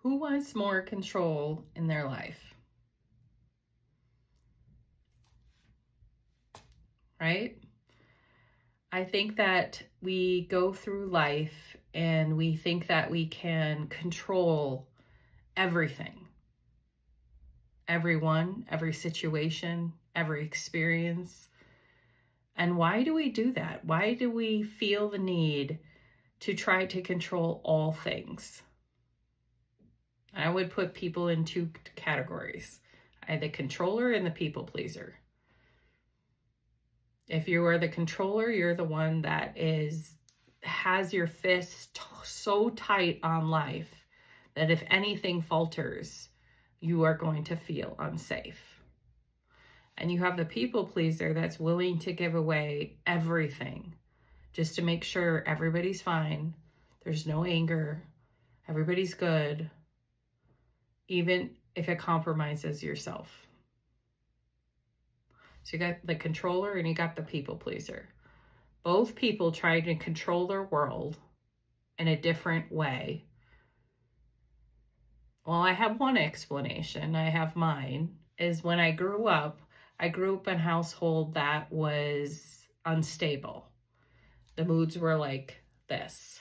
Who wants more control in their life? Right? I think that we go through life and we think that we can control everything, everyone, every situation, every experience. And why do we do that? Why do we feel the need to try to control all things? I would put people in two categories. The controller and the people pleaser. If you are the controller, you're the one that has your fist so tight on life that if anything falters, you are going to feel unsafe. And you have the people pleaser that's willing to give away everything just to make sure everybody's fine. There's no anger. Everybody's good, even if it compromises yourself. So you got the controller and you got the people pleaser. Both people try to control their world in a different way. Well, I have one explanation. I have mine, is when I grew up in a household that was unstable. The moods were like this.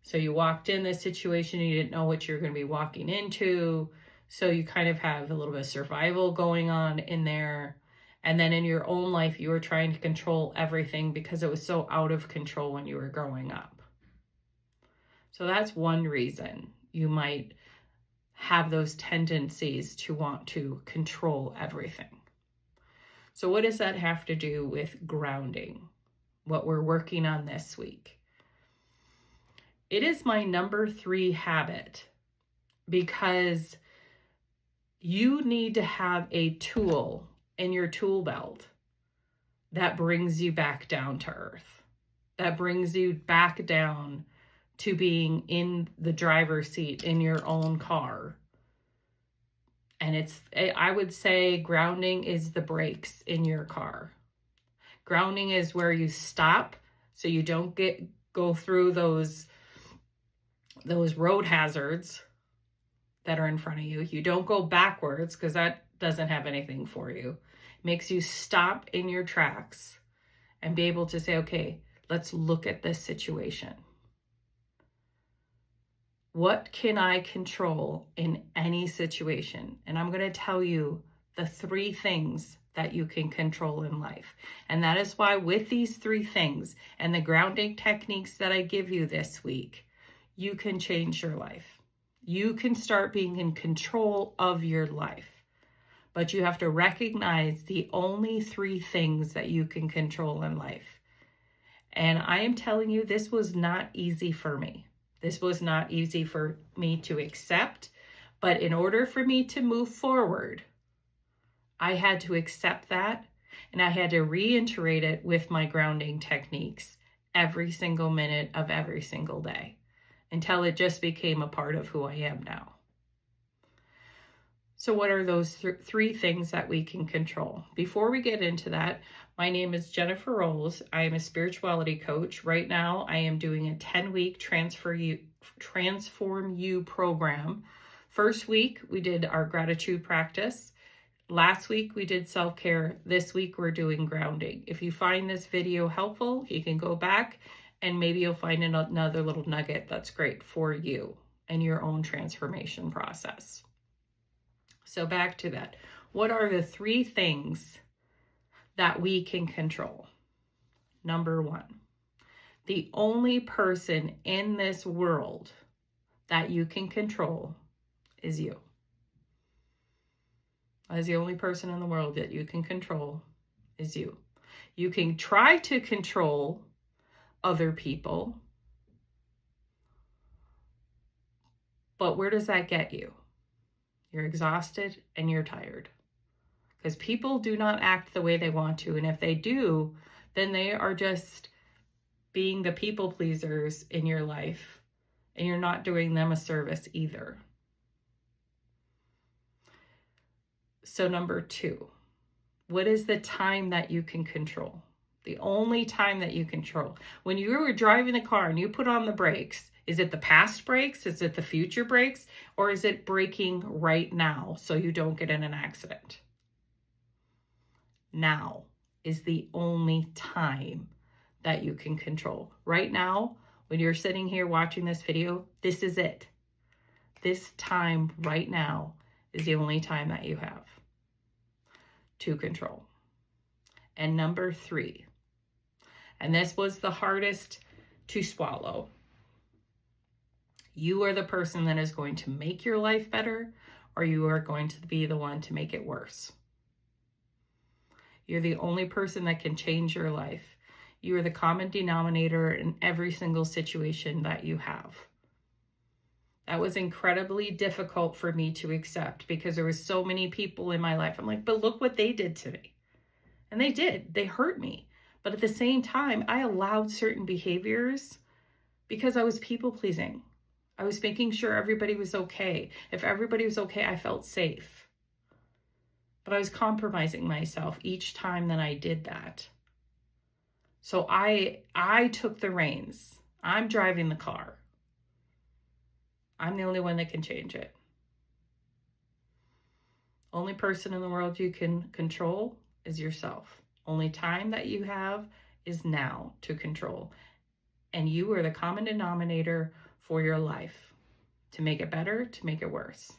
So you walked in this situation, you didn't know what you're going to be walking into. So you kind of have a little bit of survival going on in there. And then in your own life, you were trying to control everything because it was so out of control when you were growing up. So that's one reason you might have those tendencies to want to control everything. So what does that have to do with grounding? What we're working on this week. It is my number 3 habit because you need to have a tool in your tool belt that brings you back down to earth, that brings you back down to being in the driver's seat in your own car. And I would say grounding is the brakes in your car. Grounding is where you stop so you don't go through those road hazards that are in front of you. You don't go backwards because that doesn't have anything for you. It makes you stop in your tracks and be able to say, okay, let's look at this situation. What can I control in any situation? And I'm going to tell you the 3 things that you can control in life. And that is why with these 3 things and the grounding techniques that I give you this week, you can change your life. You can start being in control of your life. But you have to recognize the only 3 things that you can control in life. And I am telling you, this was not easy for me. This was not easy for me to accept. But in order for me to move forward, I had to accept that. And I had to reiterate it with my grounding techniques every single minute of every single day until it just became a part of who I am now. So what are those 3 things that we can control? Before we get into that, my name is Jennifer Rolls. I am a spirituality coach. Right now, I am doing a 10-week Transform You program. First week, we did our gratitude practice. Last week, we did self-care. This week, we're doing grounding. If you find this video helpful, you can go back and maybe you'll find another little nugget that's great for you and your own transformation process. So back to that. What are the 3 things that we can control? Number 1, the only person in this world that you can control is you. As the only person in the world that you can control is you. You can try to control other people, but where does that get you? You're exhausted and you're tired because people do not act the way they want to. And if they do, then they are just being the people pleasers in your life and you're not doing them a service either. So number 2, what is the time that you can control? The only time that you control. When you were driving the car and you put on the brakes, Is it the past brakes? Is it the future brakes? Or is it braking right now so you don't get in an accident? Now is the only time that you can control. Right now, when you're sitting here watching this video, this is it. This time right now is the only time that you have to control. And number 3, and this was the hardest to swallow. You are the person that is going to make your life better, or you are going to be the one to make it worse. You're the only person that can change your life. You are the common denominator in every single situation that you have. That was incredibly difficult for me to accept because there were so many people in my life. I'm like, but look what they did to me. And they did. They hurt me. But at the same time, I allowed certain behaviors because I was people pleasing. I was making sure everybody was okay. If everybody was okay, I felt safe. But I was compromising myself each time that I did that. So I took the reins. I'm driving the car. I'm the only one that can change it. Only person in the world you can control is yourself. Only time that you have is now to control. And you are the common denominator for your life, to make it better, to make it worse.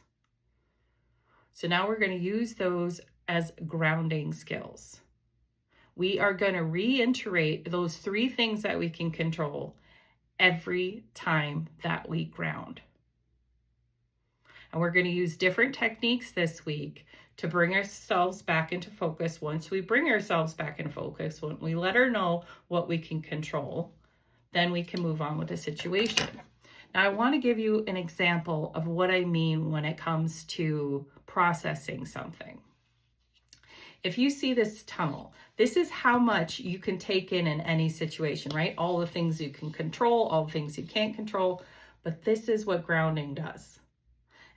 So now we're going to use those as grounding skills. We are going to reiterate those 3 things that we can control every time that we ground. And we're going to use different techniques this week to bring ourselves back into focus. Once we bring ourselves back into focus, when we let her know what we can control, then we can move on with the situation. Now, I want to give you an example of what I mean when it comes to processing something. If you see this tunnel, this is how much you can take in any situation, right? All the things you can control, all the things you can't control, but this is what grounding does.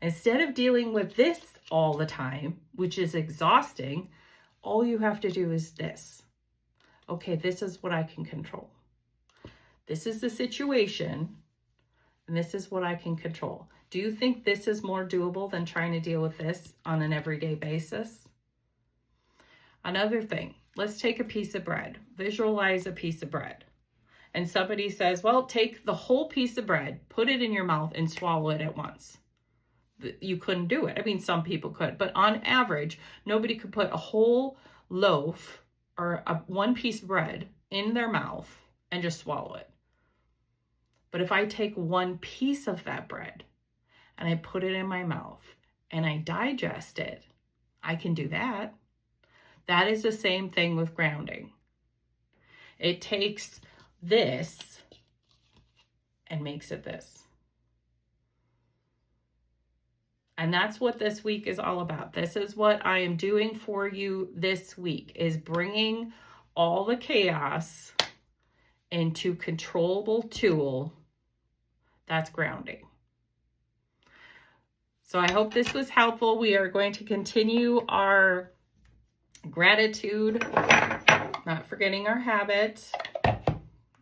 Instead of dealing with this all the time, which is exhausting, all you have to do is this. Okay, this is what I can control. This is the situation, and this is what I can control. Do you think this is more doable than trying to deal with this on an everyday basis? Another thing, let's take a piece of bread. Visualize a piece of bread. And somebody says, well, take the whole piece of bread, put it in your mouth, and swallow it at once. You couldn't do it. I mean, some people could, but on average, nobody could put a whole loaf or one piece of bread in their mouth and just swallow it. But if I take one piece of that bread and I put it in my mouth and I digest it, I can do that. That is the same thing with grounding. It takes this and makes it this. And that's what this week is all about. This is what I am doing for you this week, is bringing all the chaos into controllable tool. That's grounding. So I hope this was helpful. We are going to continue our gratitude, not forgetting our habit.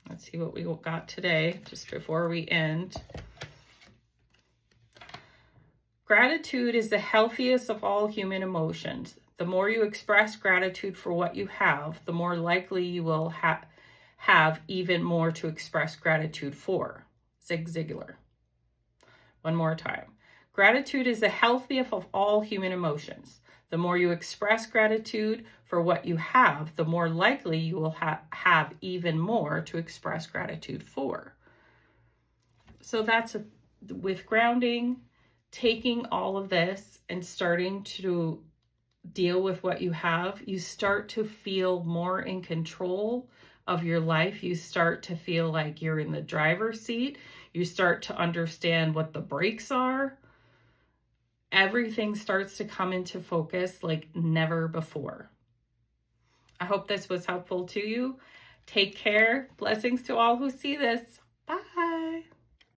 Let's see what we got today, just before we end. Gratitude is the healthiest of all human emotions. The more you express gratitude for what you have, the more likely you will have even more to express gratitude for. Zig Ziglar. One more time. Gratitude is the healthiest of all human emotions. The more you express gratitude for what you have, the more likely you will have even more to express gratitude for. So that's with grounding, taking all of this and starting to deal with what you have, you start to feel more in control of your life. You start to feel like you're in the driver's seat. You start to understand what the brakes are. Everything starts to come into focus like never before. I hope this was helpful to you. Take care. Blessings to all who see this.